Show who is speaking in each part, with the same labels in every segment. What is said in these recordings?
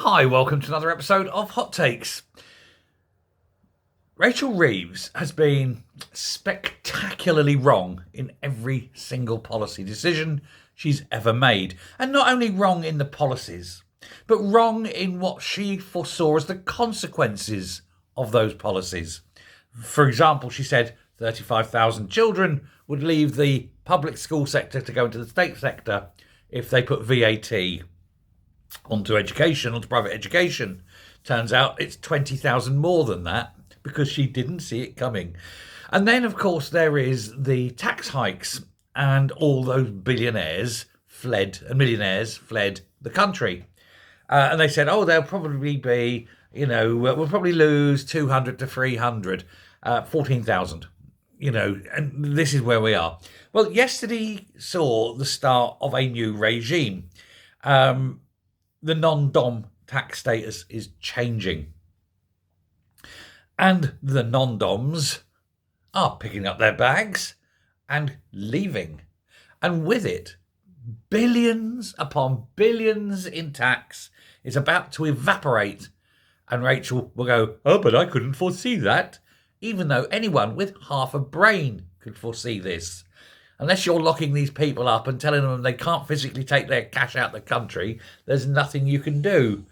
Speaker 1: Hi, welcome to another episode of Hot Takes. Rachel Reeves has been spectacularly wrong in every single policy decision she's ever made. And not only wrong in the policies, but wrong in what she foresaw as the consequences of those policies. For example, she said 35,000 children would leave the public school sector to go into the state sector if they put VAT onto private education. Turns out it's 20,000 more than that because she didn't see it coming. And then, of course, there is the tax hikes, and all those millionaires fled the country. And they said, they'll probably be, we'll probably lose 200 to 300, 14,000, and this is where we are. Well, yesterday saw the start of a new regime. The non-dom tax status is changing. And the non-doms are picking up their bags and leaving. And with it, billions upon billions in tax is about to evaporate. And Rachel will go, but I couldn't foresee that. Even though anyone with half a brain could foresee this. Unless you're locking these people up and telling them they can't physically take their cash out the country, there's nothing you can do.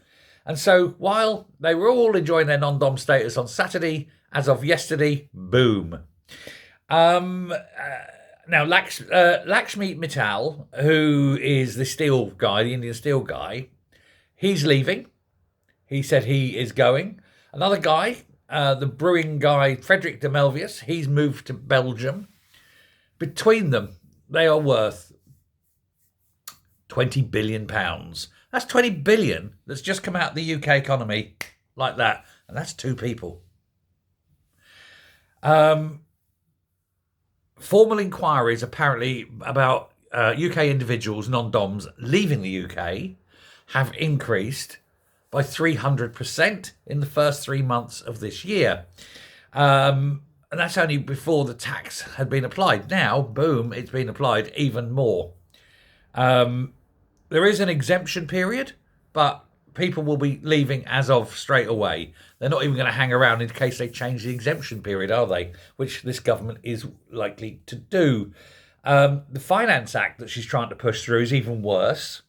Speaker 1: And so while they were all enjoying their non-dom status on Saturday, as of yesterday, boom. Now, Lakshmi Mittal, who is the steel guy, the Indian steel guy, he's leaving. He said he is going. Another guy, the brewing guy, Frederick de Melvius, he's moved to Belgium. Between them, they are worth £20 billion. That's 20 billion that's just come out of the UK economy like that. And that's two people. Formal inquiries apparently about UK individuals, non-doms, leaving the UK have increased by 300% in the first 3 months of this year. And that's only before the tax had been applied. Now, boom, it's been applied even more. There is an exemption period, but people will be leaving as of straight away. They're not even going to hang around in case they change the exemption period, are they? Which this government is likely to do. The Finance Act that she's trying to push through is even worse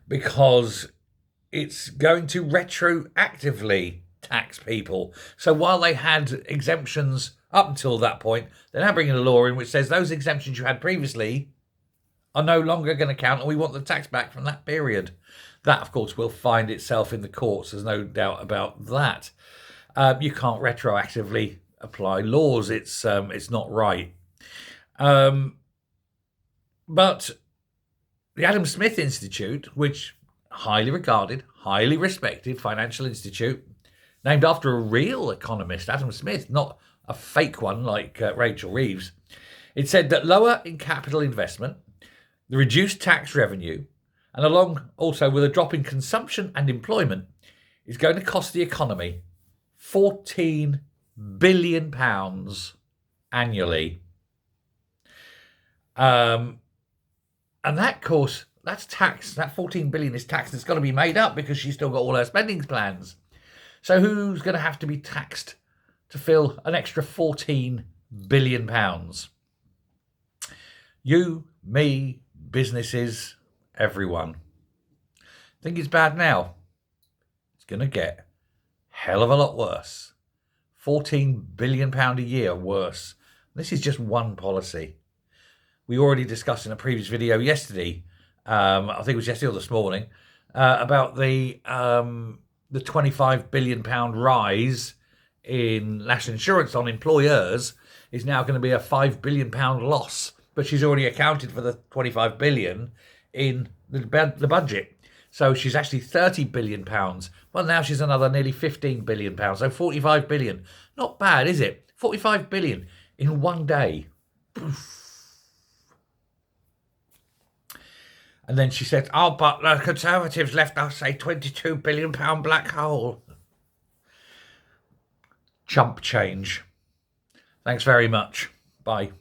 Speaker 1: because it's going to retroactively tax people. So while they had exemptions up until that point, they're now bringing a law in which says those exemptions you had previously are no longer going to count, and we want the tax back from that period. That, of course, will find itself in the courts. There's no doubt about that. You can't retroactively apply laws. It's not right. But the Adam Smith Institute, which highly regarded, highly respected financial institute, named after a real economist, Adam Smith, not a fake one like Rachel Reeves. It said that lower in capital investment, the reduced tax revenue, and along also with a drop in consumption and employment, is going to cost the economy £14 billion annually. And that, of course, that's tax. That 14 billion is tax that's got to be made up because she's still got all her spending plans. So who's going to have to be taxed to fill an extra £14 billion? You, me, businesses, everyone. Think it's bad now? It's going to get hell of a lot worse. £14 billion a year worse. This is just one policy. We already discussed in a previous video yesterday, I think it was yesterday or this morning, about the £25 billion rise in national insurance on employers is now going to be a £5 billion loss. But she's already accounted for the £25 billion in the budget. So she's actually £30 billion. Well, now she's another nearly £15 billion. So £45 billion. Not bad, is it? £45 billion in one day. And then she said, but the Conservatives left us a £22 billion black hole. Chump change. Thanks very much. Bye.